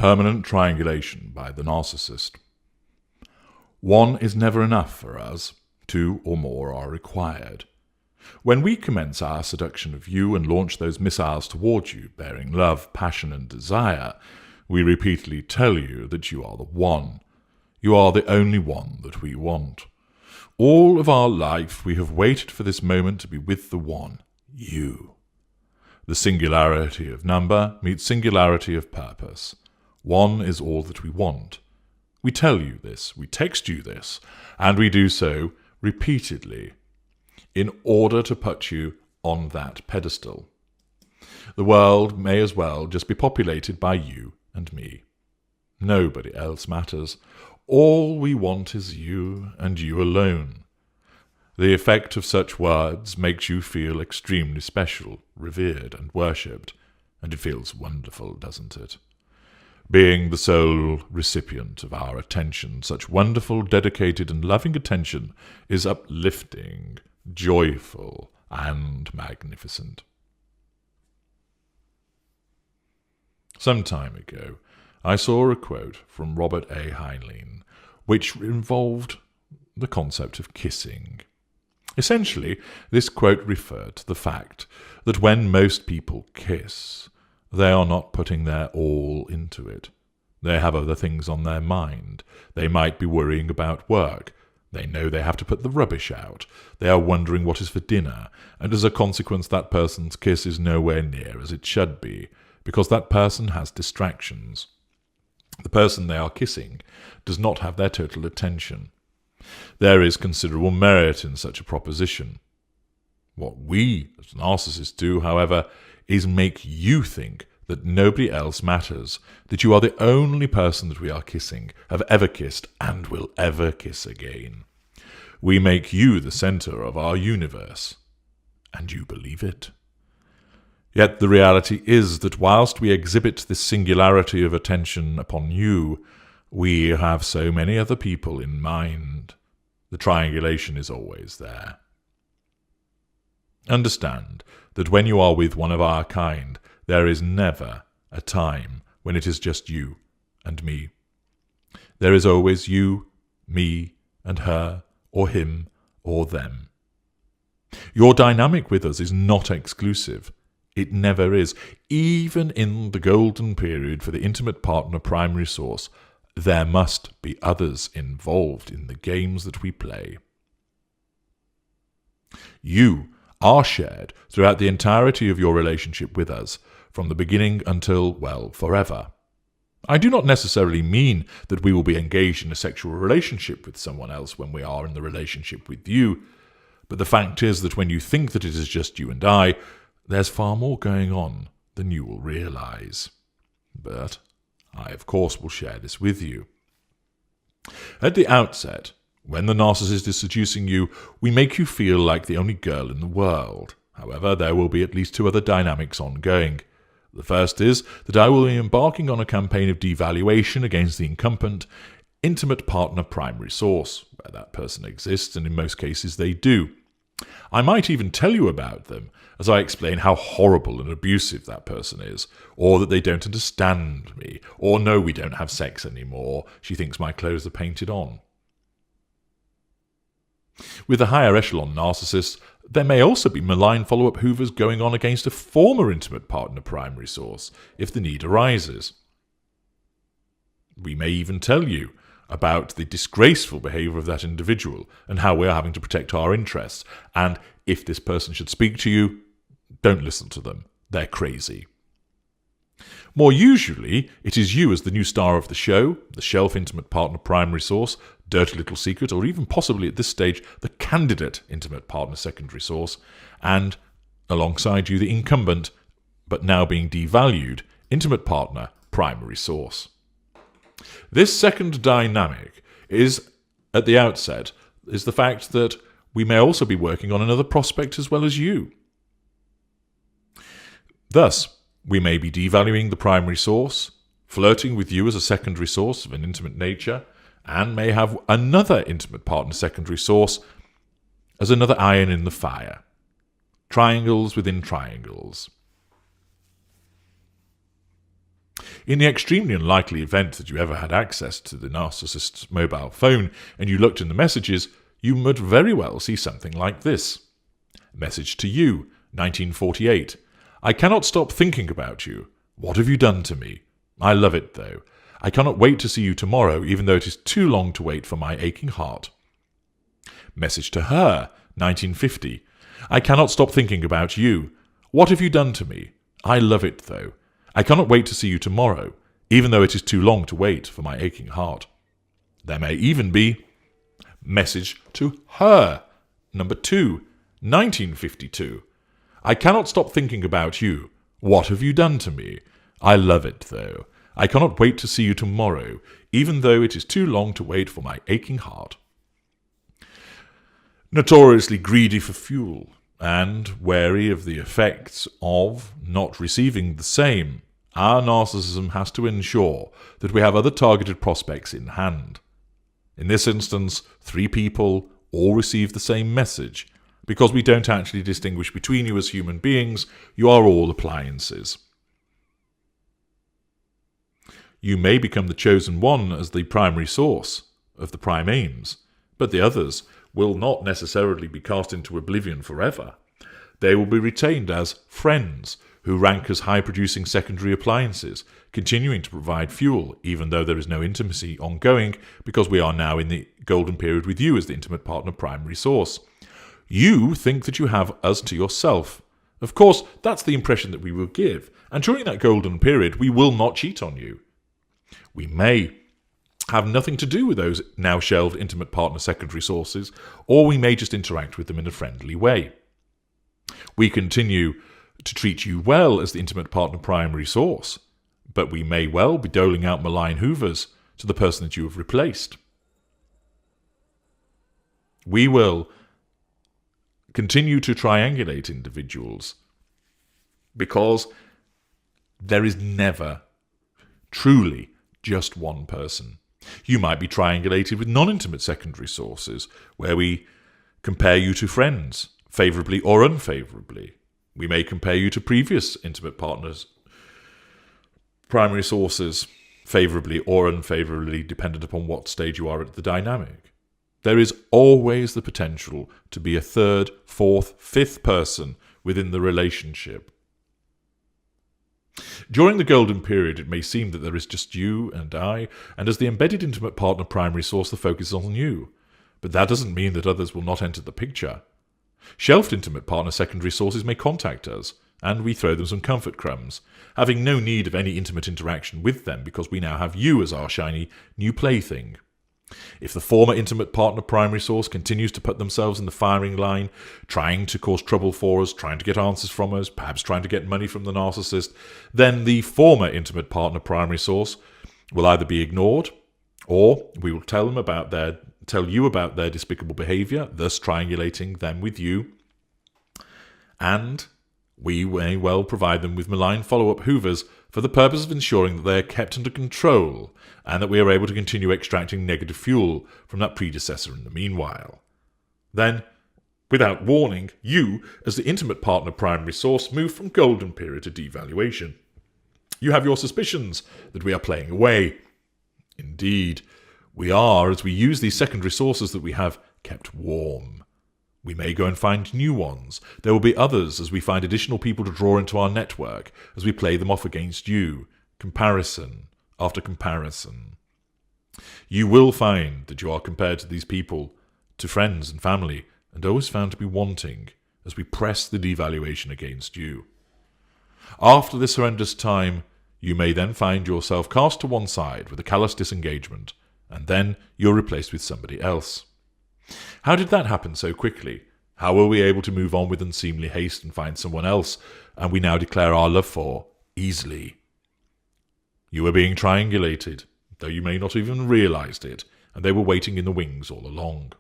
Permanent Triangulation by the Narcissist. One is never enough for us. Two or more are required. When we commence our seduction of you and launch those missiles towards you, bearing love, passion, and desire, we repeatedly tell you that you are the one. You are the only one that we want. All of our life we have waited for this moment to be with the one, you. The singularity of number meets singularity of purpose. One is all that we want. We tell you this, we text you this, and we do so repeatedly in order to put you on that pedestal. The world may as well just be populated by you and me. Nobody else matters. All we want is you and you alone. The effect of such words makes you feel extremely special, revered, and worshipped, and it feels wonderful, doesn't it? Being the sole recipient of our attention, such wonderful, dedicated, and loving attention is uplifting, joyful, and magnificent. Some time ago, I saw a quote from Robert A. Heinlein, which involved the concept of kissing. Essentially, this quote referred to the fact that when most people kiss, they are not putting their all into it. They have other things on their mind. They might be worrying about work. They know they have to put the rubbish out. They are wondering what is for dinner, and as a consequence that person's kiss is nowhere near as it should be, because that person has distractions. The person they are kissing does not have their total attention. There is considerable merit in such a proposition. What we, as narcissists, do, however, is make you think that nobody else matters, that you are the only person that we are kissing, have ever kissed, and will ever kiss again. We make you the center of our universe, and you believe it. Yet the reality is that whilst we exhibit this singularity of attention upon you, we have so many other people in mind. The triangulation is always there. Understand that when you are with one of our kind, there is never a time when it is just you and me. There is always you, me, and her, or him, or them. Your dynamic with us is not exclusive. It never is. Even in the golden period for the intimate partner primary source, there must be others involved in the games that we play. You are shared throughout the entirety of your relationship with us, from the beginning until, well, forever. I do not necessarily mean that we will be engaged in a sexual relationship with someone else when we are in the relationship with you, but the fact is that when you think that it is just you and I, there's far more going on than you will realize. But I, of course, will share this with you. At the outset, when the narcissist is seducing you, we make you feel like the only girl in the world. However, there will be at least two other dynamics ongoing. The first is that I will be embarking on a campaign of devaluation against the incumbent intimate partner primary source, where that person exists, and in most cases they do. I might even tell you about them, as I explain how horrible and abusive that person is, or that they don't understand me, or no, we don't have sex anymore, she thinks my clothes are painted on. With the higher echelon narcissists, there may also be malign follow-up hoovers going on against a former intimate partner primary source, if the need arises. We may even tell you about the disgraceful behaviour of that individual and how we are having to protect our interests, and if this person should speak to you, don't listen to them. They're crazy. More usually, it is you as the new star of the show, the shelf intimate partner primary source, dirty little secret, or even possibly at this stage, the candidate intimate partner secondary source, and alongside you, the incumbent, but now being devalued, intimate partner primary source. This second dynamic is, at the outset, is the fact that we may also be working on another prospect as well as you. Thus, we may be devaluing the primary source, flirting with you as a secondary source of an intimate nature, and may have another intimate partner secondary source as another iron in the fire. Triangles within triangles. In the extremely unlikely event that you ever had access to the narcissist's mobile phone and you looked in the messages, you might very well see something like this. Message to you, 1948. I cannot stop thinking about you. What have you done to me? I love it, though. I cannot wait to see you tomorrow, even though it is too long to wait for my aching heart. Message to her, 1950. I cannot stop thinking about you. What have you done to me? I love it, though. I cannot wait to see you tomorrow, even though it is too long to wait for my aching heart. There may even be message to her, number 2, 1952. I cannot stop thinking about you. What have you done to me? I love it, though. I cannot wait to see you tomorrow, even though it is too long to wait for my aching heart. Notoriously greedy for fuel, and wary of the effects of not receiving the same, our narcissism has to ensure that we have other targeted prospects in hand. In this instance, 3 people all receive the same message. Because we don't actually distinguish between you as human beings, you are all appliances. You may become the chosen one as the primary source of the prime aims, but the others will not necessarily be cast into oblivion forever. They will be retained as friends who rank as high-producing secondary appliances, continuing to provide fuel, even though there is no intimacy ongoing, because we are now in the golden period with you as the intimate partner primary source. You think that you have us to yourself. Of course, that's the impression that we will give, and during that golden period, we will not cheat on you. We may have nothing to do with those now shelved intimate partner secondary sources, or we may just interact with them in a friendly way. We continue to treat you well as the intimate partner primary source, but we may well be doling out malign hoovers to the person that you have replaced. We will continue to triangulate individuals because there is never truly just one person. You might be triangulated with non-intimate secondary sources, where we compare you to friends, favourably or unfavourably. We may compare you to previous intimate partners, primary sources, favourably or unfavourably, dependent upon what stage you are at the dynamic. There is always the potential to be a 3rd, 4th, 5th person within the relationship. During the golden period, it may seem that there is just you and I, and as the embedded intimate partner primary source, the focus is on you. But that doesn't mean that others will not enter the picture. Shelved intimate partner secondary sources may contact us, and we throw them some comfort crumbs, having no need of any intimate interaction with them because we now have you as our shiny new plaything. If the former intimate partner primary source continues to put themselves in the firing line, trying to cause trouble for us, trying to get answers from us, perhaps trying to get money from the narcissist, then the former intimate partner primary source will either be ignored, or we will tell you about their despicable behaviour, thus triangulating them with you, and we may well provide them with malign follow-up hoovers for the purpose of ensuring that they are kept under control and that we are able to continue extracting negative fuel from that predecessor in the meanwhile. Then, without warning, you, as the intimate partner primary source, move from golden period to devaluation. You have your suspicions that we are playing away. Indeed, we are, as we use these secondary sources that we have kept warm. We may go and find new ones. There will be others as we find additional people to draw into our network, as we play them off against you, comparison after comparison. You will find that you are compared to these people, to friends and family, and always found to be wanting, as we press the devaluation against you. After this horrendous time, you may then find yourself cast to one side with a callous disengagement, and then you're replaced with somebody else. How did that happen so quickly? How were we able to move on with unseemly haste and find someone else, and we now declare our love for easily? You were being triangulated, though you may not even realised it, and they were waiting in the wings all along.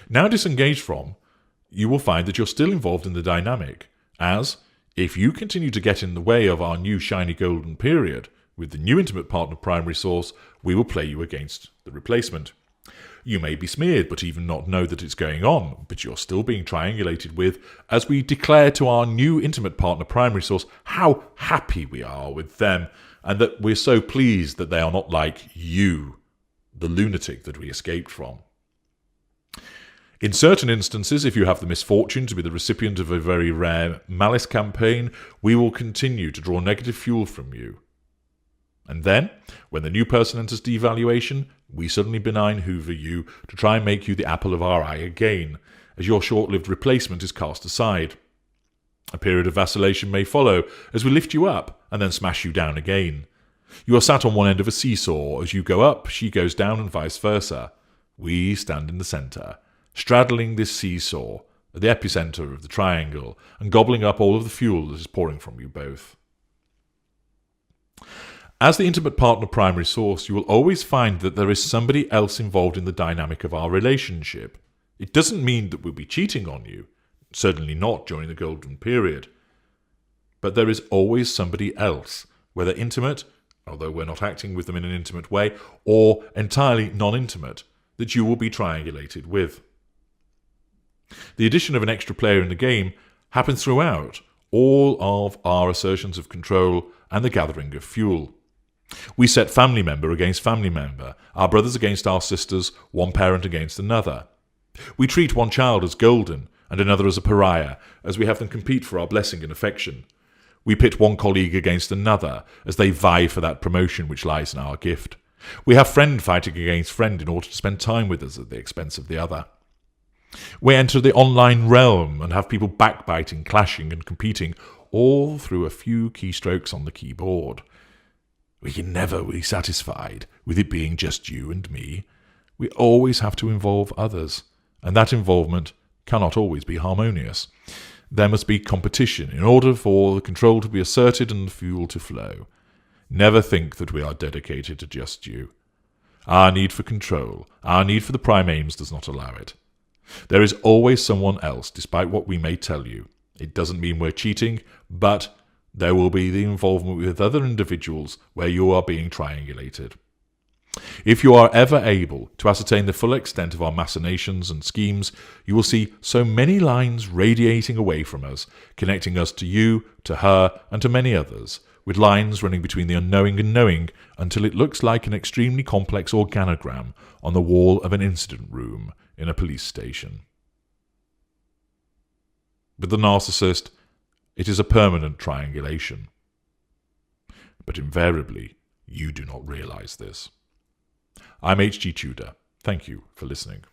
Now disengaged from, you will find that you're still involved in the dynamic, as, if you continue to get in the way of our new shiny golden period, with the new intimate partner primary source, we will play you against the replacement. You may be smeared, but even not know that it's going on, but you're still being triangulated with, as we declare to our new intimate partner primary source how happy we are with them, and that we're so pleased that they are not like you, the lunatic that we escaped from. In certain instances, if you have the misfortune to be the recipient of a very rare malice campaign, we will continue to draw negative fuel from you. And then, when the new person enters devaluation, we suddenly benign hoover you to try and make you the apple of our eye again, as your short-lived replacement is cast aside. A period of vacillation may follow, as we lift you up and then smash you down again. You are sat on one end of a seesaw. As you go up, she goes down, and vice versa. We stand in the centre, straddling this seesaw, at the epicentre of the triangle, and gobbling up all of the fuel that is pouring from you both. As the intimate partner primary source, you will always find that there is somebody else involved in the dynamic of our relationship. It doesn't mean that we'll be cheating on you, certainly not during the golden period. But there is always somebody else, whether intimate, although we're not acting with them in an intimate way, or entirely non-intimate, that you will be triangulated with. The addition of an extra player in the game happens throughout all of our assertions of control and the gathering of fuel. We set family member against family member, our brothers against our sisters, one parent against another. We treat one child as golden and another as a pariah, as we have them compete for our blessing and affection. We pit one colleague against another, as they vie for that promotion which lies in our gift. We have friend fighting against friend in order to spend time with us at the expense of the other. We enter the online realm and have people backbiting, clashing and competing, all through a few keystrokes on the keyboard. We can never be satisfied with it being just you and me. We always have to involve others, and that involvement cannot always be harmonious. There must be competition in order for the control to be asserted and the fuel to flow. Never think that we are dedicated to just you. Our need for control, our need for the prime aims does not allow it. There is always someone else, despite what we may tell you. It doesn't mean we're cheating, but there will be the involvement with other individuals where you are being triangulated. If you are ever able to ascertain the full extent of our machinations and schemes, you will see so many lines radiating away from us, connecting us to you, to her, and to many others, with lines running between the unknowing and knowing until it looks like an extremely complex organogram on the wall of an incident room in a police station. With the narcissist, it is a permanent triangulation. But invariably, you do not realize this. I'm H.G. Tudor. Thank you for listening.